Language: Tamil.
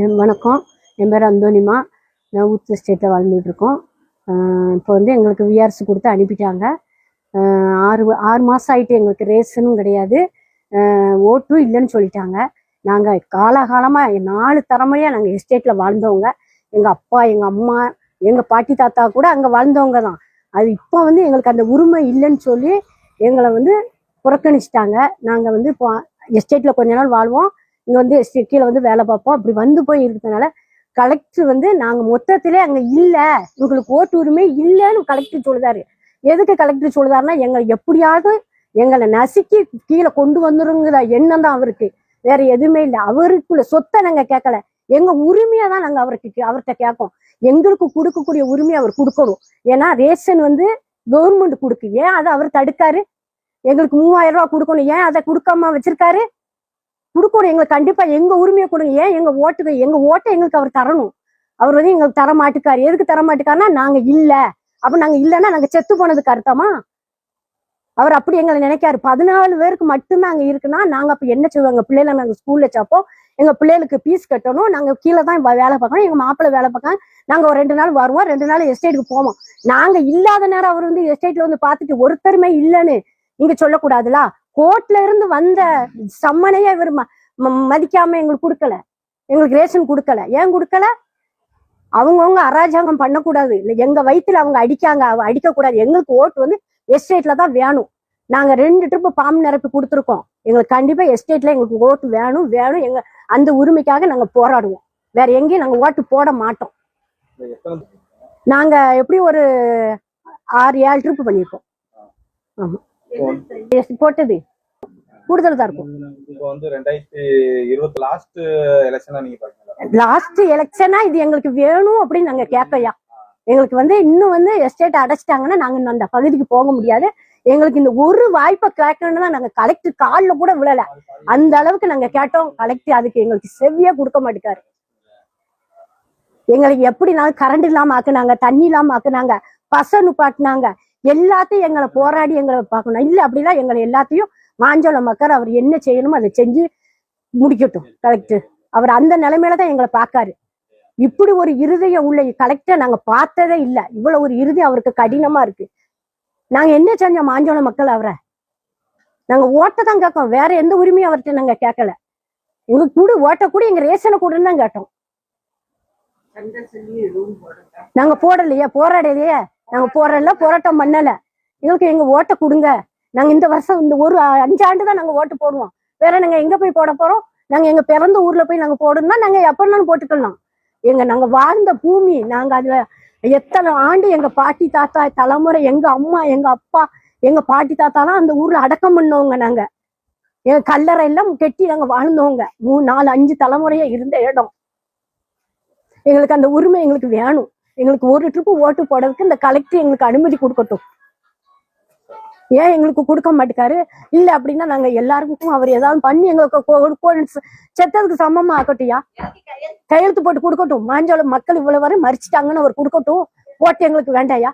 வணக்கம். என் பேர் அந்தோனிமா. நான் ஊத்து ஸ்டேட்டில் வாழ்ந்துட்டு இருக்கோம். இப்போ வந்து எங்களுக்கு விஆர்சி கொடுத்து அனுப்பிட்டாங்க. 6 மாதம் ஆகிட்டு. எங்களுக்கு ரேஷனும் கிடையாது, ஓட்டும் இல்லைன்னு சொல்லிட்டாங்க. நாங்கள் காலகாலமாக 4 தலைமுறையாக நாங்கள் எஸ்டேட்டில் வாழ்ந்தவங்க. எங்கள் அப்பா, எங்கள் அம்மா, எங்கள் பாட்டி தாத்தா கூட அங்கே வாழ்ந்தவங்க தான். அது இப்போ வந்து எங்களுக்கு அந்த உரிமை இல்லைன்னு சொல்லி எங்களை வந்து புறக்கணிச்சிட்டாங்க. நாங்கள் வந்து இப்போ எஸ்டேட்டில் கொஞ்ச நாள் வாழ்வோம், இங்கே வந்து எஸ்டேட் கீழே வந்து வேலை பார்ப்போம். அப்படி வந்து போய் இருக்கிறதுனால கலெக்டர் வந்து நாங்கள் மொத்தத்திலே அங்கே இல்லை, உங்களுக்கு ஓட்டு உரிமை இல்லைன்னு கலெக்டர் சொல்லுதாரு. எதுக்கு கலெக்டர் சொல்லுதாருன்னா, எங்களை எப்படியாவது எங்களை நசுக்கி கீழே கொண்டு வந்துருங்கிற எண்ணம் தான் அவருக்கு, வேற எதுவுமே இல்லை. அவருக்குள்ள சொத்தை நாங்கள் கேட்கல, எங்க உரிமையை தான் நாங்கள் அவர்கிட்ட கேட்போம். எங்களுக்கு கொடுக்கக்கூடிய உரிமையை அவர் கொடுக்கணும். ஏன்னா ரேஷன் வந்து கவர்மெண்ட் கொடுக்கு, ஏன் அதை அவர் தடுக்காரு? எங்களுக்கு 3000 ரூபா கொடுக்கணும், ஏன் அதை கொடுக்காம வச்சிருக்காரு? கொடுக்கணும், எங்களுக்கு கண்டிப்பா எங்க உரிமையை கொடுங்க. ஏன் எங்க ஓட்டை எங்களுக்கு அவர் தரணும். அவர் வந்து எங்களுக்கு தர மாட்டுக்காரு. எதுக்கு தர மாட்டுக்காருன்னா, நாங்க இல்ல, அப்ப நாங்க இல்லைன்னா நாங்க செத்து போனதுக்கு அர்த்தமா? அவர் அப்படி எங்களை நினைக்காரு. 14 பேருக்கு மட்டும்தான் அங்க இருக்குன்னா நாங்க அப்ப என்ன செய்வாங்க? பிள்ளைகளை நாங்க ஸ்கூல்ல சாப்போம், எங்க பிள்ளைகளுக்கு ஃபீஸ் கட்டணும், நாங்க கீழே தான் வேலை பார்க்கணும், எங்க மாப்பிள்ளை வேலை பார்க்க, நாங்க ஒரு 2 நாள் வருவோம், 2 நாள் எஸ்டேட்டுக்கு போவோம். நாங்க இல்லாத நேரம் அவர் வந்து எஸ்டேட்ல வந்து பார்த்துட்டு ஒருத்தருமே இல்லைன்னு நீங்க சொல்லக்கூடாதுல. கோர்ட்ல இருந்து வந்த சம்மனையே இவர் மதிக்காம எங்களுக்கு கொடுக்கல, எங்களுக்கு ரேஷன் கொடுக்கல. ஏன் கொடுக்கல? அவங்கவுங்க அராஜகம் பண்ணக்கூடாது, இல்லை எங்க வயிற்றுல அவங்க அடிக்க கூடாது. எங்களுக்கு ஓட்டு வந்து எஸ்டேட்ல தான் வேணும். நாங்க 2 ட்ரிப்பு பாம்பு நிரப்பி கொடுத்துருக்கோம். எங்களுக்கு கண்டிப்பா எஸ்டேட்ல எங்களுக்கு ஓட்டு வேணும். எங்க அந்த உரிமைக்காக நாங்க போராடுவோம். வேற எங்கேயும் நாங்க ஓட்டு போட மாட்டோம். நாங்க எப்படி ஒரு 6-7 ட்ரிப்பு பண்ணிருக்கோம். ஆமா, போட்டது கூடுதல் தான் இருக்கும். இப்போ வந்து 2020 லாஸ்ட் எலெக்ஷனா இது எங்களுக்கு வேணும் அப்படின்னு நாங்க கேட்பையா. எங்களுக்கு வந்து இன்னும் வந்து எஸ்டேட் அடைச்சிட்டாங்கன்னா நாங்க அந்த பகுதிக்கு போக முடியாது. எங்களுக்கு இந்த ஒரு வாய்ப்பை கேட்கணும்னு தான் நாங்க கலெக்டர் காலில் கூட விழல. அந்த அளவுக்கு நாங்க கேட்டோம். கலெக்டர் அதுக்கு எங்களுக்கு செவ்வியா கொடுக்க மாட்டேக்காரு. எங்களுக்கு எப்படினாலும் கரண்ட் இல்லாம ஆக்குனாங்க, தண்ணி இல்லாம ஆக்குனாங்க, பச நுப்பாட்டினாங்க, எல்லாத்தையும் எங்களை போராடி எங்களை பார்க்கணும். இல்ல அப்படிலாம் எங்களை எல்லாத்தையும் மாஞ்சோள மக்கள் அவர் என்ன செய்யணுமோ அதை செஞ்சு முடிக்கட்டும். கலெக்டர் அவர் அந்த நிலைமையில தான் எங்களை பார்க்காரு. இப்படி ஒரு இருதயம் உள்ள கலெக்டர் நாங்க பார்த்ததே இல்லை. இவ்வளவு ஒரு இருதயம் அவருக்கு கடினமா இருக்கு. நாங்க என்ன செஞ்சோம்? மாஞ்சோள மக்கள் அவரை நாங்க ஓட்டை தான் கேட்கோம், வேற எந்த உரிமையும் அவர்கிட்ட நாங்க கேட்கல. எங்களுக்கு கூட ஓட்ட கூட எங்க ரேஷனை கூடன்னு தான் கேட்டோம். நாங்க போடலையே, போராடலையே, நாங்க போராட்டம் பண்ணல. எங்களுக்கு எங்க ஓட்டை கொடுங்க. நாங்க இந்த வருஷம் இந்த ஒரு 5 ஆண்டு தான் நாங்க ஓட்டு போடுவோம். வேற நாங்க எங்க போய் போட போறோம்? நாங்க எங்க பிறந்த ஊர்ல போய் நாங்க போடணும்னா நாங்க எப்பனாலும் போட்டுக்கலாம். நாங்க வாழ்ந்த பூமி, நாங்க அதுல எத்தனை ஆண்டு எங்க பாட்டி தாத்தா தலைமுறை, எங்க அம்மா, எங்க அப்பா, எங்க பாட்டி தாத்தாலாம் அந்த ஊர்ல அடக்கம் பண்ணவங்க. நாங்க எங்க கல்லறை எல்லாம் கெட்டி நாங்க வாழ்ந்தவங்க. 3-4-5 தலைமுறையா இருந்த இடம். எங்களுக்கு அந்த உரிமை எங்களுக்கு வேணும். எங்களுக்கு ஒரு ட்ரிப்பு ஓட்டு போடுறதுக்கு இந்த கலெக்டர் எங்களுக்கு அனுமதி கொடுக்கட்டும். ஏன் எங்களுக்கு கொடுக்க மாட்டேக்காரு? இல்ல அப்படின்னா நாங்க எல்லாருக்கும் அவர் ஏதாவது பண்ணி எங்களுக்கு செத்ததுக்கு சமமா ஆக்கட்டும்யா, கையெழுத்து போட்டு கொடுக்கட்டும். மாஞ்சோள மக்கள் இவ்வளவு வரை மறிச்சிட்டாங்கன்னு அவர் கொடுக்கட்டும். ஓட்டு எங்களுக்கு வேண்டாயா?